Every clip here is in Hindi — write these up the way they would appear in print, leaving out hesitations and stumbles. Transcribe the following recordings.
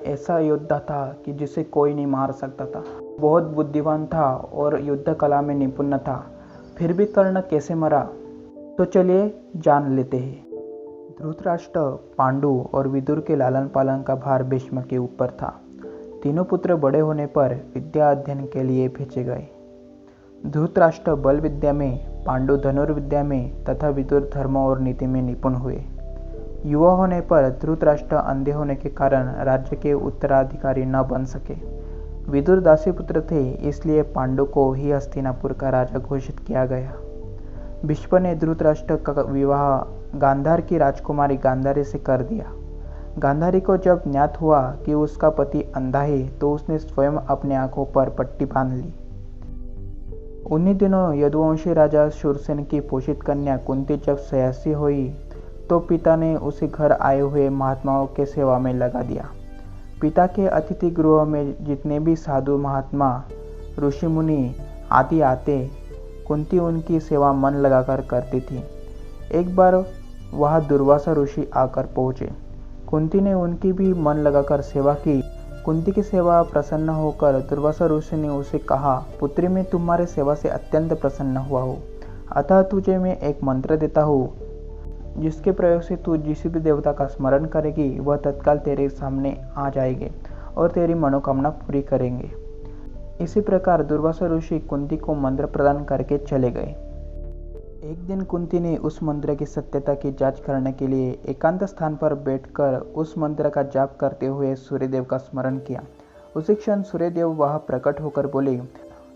ऐसा योद्धा था कि जिसे कोई नहीं मार सकता था। बहुत बुद्धिमान था और युद्ध कला में निपुण था। फिर भी कर्ण कैसे मरा, तो चलिए जान लेते हैं। धृतराष्ट्र, पांडु और विदुर के लालन पालन का भार भीष्म के ऊपर था। तीनों पुत्र बड़े होने पर विद्या अध्ययन के लिए भेजे गए। धृतराष्ट्र बल विद्या में, पांडु धनुर्विद्या में तथा विदुर धर्म और नीति में निपुण हुए। युवा होने पर धृतराष्ट्र अंधे होने के कारण राज्य के उत्तराधिकारी न बन सके। विदुर दासीपुत्र थे, इसलिए पांडु को ही हस्तिनापुर का राजा घोषित किया गया। भीष्म ने धृतराष्ट्र का विवाह गांधार की राजकुमारी गांधारी से कर दिया। गांधारी को जब ज्ञात हुआ कि उसका पति अंधा है तो उसने स्वयं अपने आंखों पर पट्टी बांध ली। उन्हीं दिनों यदुवंशी राजा शूरसेन की पोषित कन्या कुंती जब सयासी हुई तो पिता ने उसे घर आए हुए महात्माओं के सेवा में लगा दिया। पिता के अतिथि गृह में जितने भी साधु महात्मा, ऋषि मुनि आदि आते, कुंती उनकी सेवा मन लगाकर करती थी। एक बार वहाँ दुर्वासा ऋषि आकर पहुँचे। कुंती ने उनकी भी मन लगाकर सेवा की। कुंती की सेवा प्रसन्न होकर दुर्वासा ऋषि ने उसे कहा, पुत्री मैं तुम्हारे सेवा से अत्यंत प्रसन्न हुआ हूँ, अतः तुझे मैं एक मंत्र देता हूँ जिसके प्रयोग से तू जिस भी देवता का स्मरण करेगी वह तत्काल तेरे सामने आ जाएंगे और तेरी मनोकामना पूरी करेंगे। इसी प्रकार दुर्वासा ऋषि कुंती को मंत्र प्रदान करके चले गए। एक दिन कुंती ने उस मंत्र की सत्यता की जांच करने के लिए एकांत स्थान पर बैठकर उस मंत्र का जाप करते हुए सूर्यदेव का स्मरण किया। उसी क्षण सूर्यदेव वहां प्रकट होकर बोले,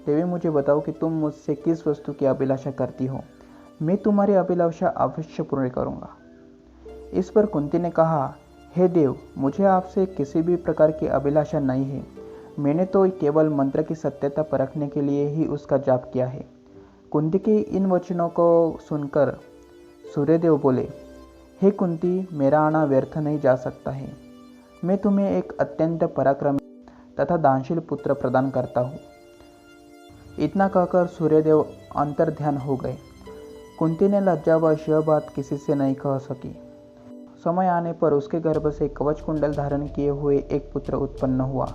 देवी मुझे बताओ कि तुम मुझसे किस वस्तु की अभिलाषा करती हो, मैं तुम्हारी अभिलाषा अवश्य पूर्ण करूंगा। इस पर कुंती ने कहा, हे देव, मुझे आपसे किसी भी प्रकार की अभिलाषा नहीं है। मैंने तो केवल मंत्र की सत्यता परखने के लिए ही उसका जाप किया है। कुंती के इन वचनों को सुनकर सूर्यदेव बोले, हे कुंती, मेरा आना व्यर्थ नहीं जा सकता है। मैं तुम्हें एक अत्यंत पराक्रमी तथा दानशील पुत्र प्रदान करता हूँ। इतना कहकर सूर्यदेव अंतर्ध्यान हो गए। कुंती ने लज्जावश यह बात किसी से नहीं कह सकी। समय आने पर उसके गर्भ से कवच कुंडल धारण किए हुए एक पुत्र उत्पन्न हुआ।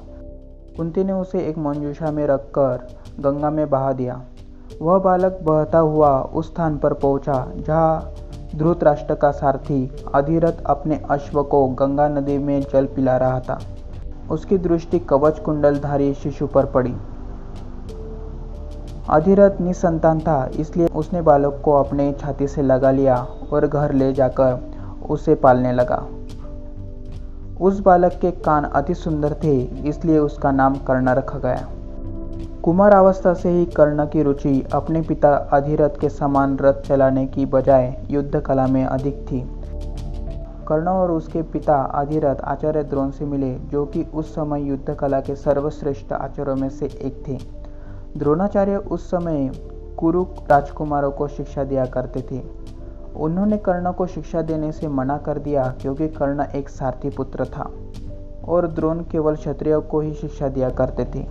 कुंती ने उसे एक मंजूषा में रखकर गंगा में बहा दिया। वह बालक बहता हुआ उस स्थान पर पहुंचा जहां धृतराष्ट्र का सारथी अधिरथ अपने अश्व को गंगा नदी में जल पिला रहा था। उसकी दृष्टि कवच कुंडलधारी शिशु पर पड़ी। अधिरथ निसंतान था, इसलिए उसने बालक को अपने छाती से लगा लिया और घर ले जाकर उसे पालने लगा। उस बालक के कान अति सुंदर थे, इसलिए उसका नाम कर्ण रखा गया। कुमार अवस्था से ही कर्ण की रुचि अपने पिता अधिरथ के समान रथ चलाने की बजाय युद्ध कला में अधिक थी। कर्ण और उसके पिता अधिरथ आचार्य द्रोण से मिले, जो कि उस समय युद्ध कला के सर्वश्रेष्ठ आचार्यों में से एक थे। द्रोणाचार्य उस समय कुरु राजकुमारों को शिक्षा दिया करते थे। उन्होंने कर्ण को शिक्षा देने से मना कर दिया क्योंकि कर्ण एक सारथी पुत्र था और द्रोण केवल क्षत्रियों को ही शिक्षा दिया करते थे।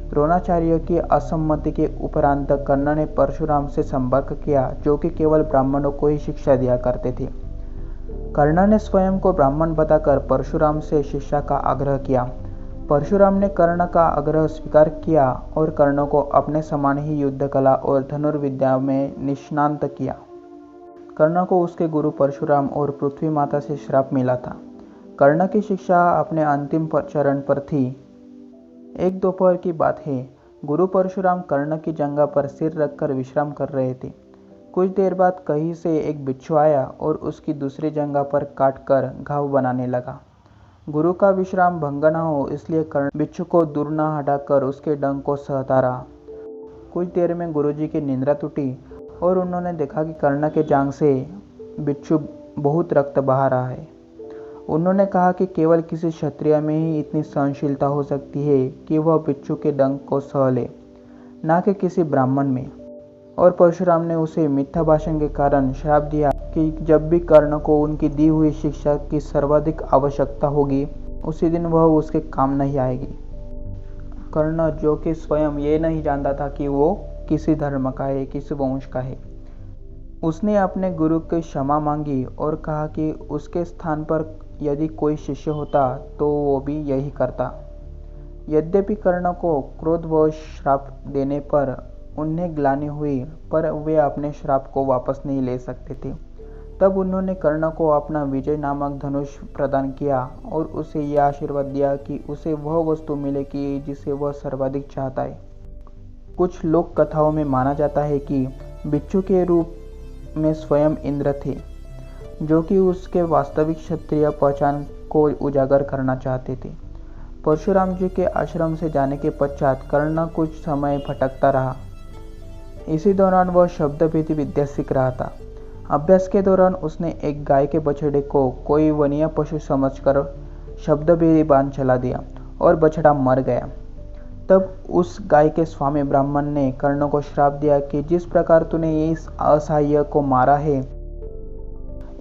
द्रोणाचार्य की असम्मति के उपरांत कर्ण ने परशुराम से संपर्क किया, जो कि केवल ब्राह्मणों को ही शिक्षा दिया करते थे। कर्ण ने स्वयं को ब्राह्मण बताकर परशुराम से शिक्षा का आग्रह किया। परशुराम ने कर्ण का आग्रह स्वीकार किया और कर्ण को अपने समान ही युद्ध कला और धनुर्विद्या में निष्णांत किया। कर्ण को उसके गुरु परशुराम और पृथ्वी माता से श्राप मिला था। कर्ण की शिक्षा अपने अंतिम चरण पर थी। एक दोपहर की बात है, गुरु परशुराम कर्ण की जंघा पर सिर रखकर विश्राम कर रहे थे। कुछ देर बाद कहीं से एक बिच्छू आया और उसकी दूसरी जंघा पर काटकर घाव बनाने लगा। गुरु का विश्राम भंग न हो इसलिए कर्ण बिच्छू को दूर न हटाकर उसके डंक को सहता रहा। कुछ देर में गुरुजी की निद्रा टूटी और उन्होंने देखा कि कर्ण के जांघ से बिच्छू बहुत रक्त बहा रहा है। उन्होंने कहा कि केवल किसी क्षत्रिय में ही इतनी सहनशीलता हो सकती है कि वह बिच्छू के डंक को सह ले, न कि किसी ब्राह्मण में। और परशुराम ने उसे मिथ्या भाषण के कारण श्राप दिया कि जब भी कर्ण को उनकी दी हुई शिक्षा की सर्वाधिक आवश्यकता होगी, उसी दिन वह उसके काम नहीं आएगी। कर्ण, जो कि स्वयं ये नहीं जानता था कि वो किसी धर्म का है, किसी वंश का है, उसने अपने गुरु की क्षमा मांगी और कहा कि उसके स्थान पर यदि कोई शिष्य होता तो वो भी यही करता। यद्यपि कर्ण को क्रोधवश श्राप देने पर उन्हें ग्लानि हुई, पर वे अपने श्राप को वापस नहीं ले सकते थे। तब उन्होंने कर्ण को अपना विजय नामक धनुष प्रदान किया और उसे यह आशीर्वाद दिया कि उसे वह वस्तु मिलेगी जिसे वह सर्वाधिक चाहता है। कुछ लोक कथाओं में माना जाता है कि बिच्छू के रूप में स्वयं इंद्र थे, जो कि उसके वास्तविक क्षत्रिय पहचान को उजागर करना चाहते थे। परशुराम जी के आश्रम से जाने के पश्चात कर्ण कुछ समय भटकता रहा। इसी दौरान वह शब्दभेदी विद्या सीख रहा था। अभ्यास के दौरान उसने एक गाय के बछड़े को कोई वन्य पशु समझकर शब्दभेदी बाण चला दिया और बछड़ा मर गया। तब उस गाय के स्वामी ब्राह्मण ने कर्ण को श्राप दिया कि जिस प्रकार तूने इस असहाय को मारा है,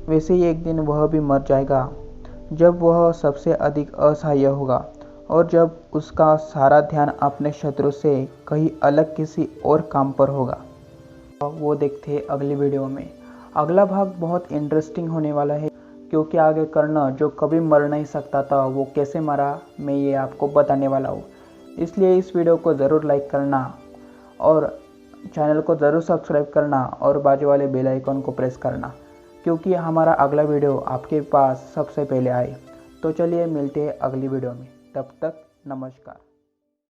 वैसे ही एक दिन वह भी मर जाएगा, जब वह सबसे अधिक असहाय होगा और जब उसका सारा ध्यान अपने शत्रु से कहीं अलग किसी और काम पर होगा। वो देखते हैं अगली वीडियो में। अगला भाग बहुत इंटरेस्टिंग होने वाला है, क्योंकि आगे कर्ण जो कभी मर नहीं सकता था वो कैसे मरा, मैं ये आपको बताने वाला हूँ। इसलिए इस वीडियो को ज़रूर लाइक करना और चैनल को ज़रूर सब्सक्राइब करना और बाजू वाले बेल आइकन को प्रेस करना, क्योंकि हमारा अगला वीडियो आपके पास सबसे पहले आए। तो चलिए मिलते हैं अगली वीडियो में, तब तक नमस्कार।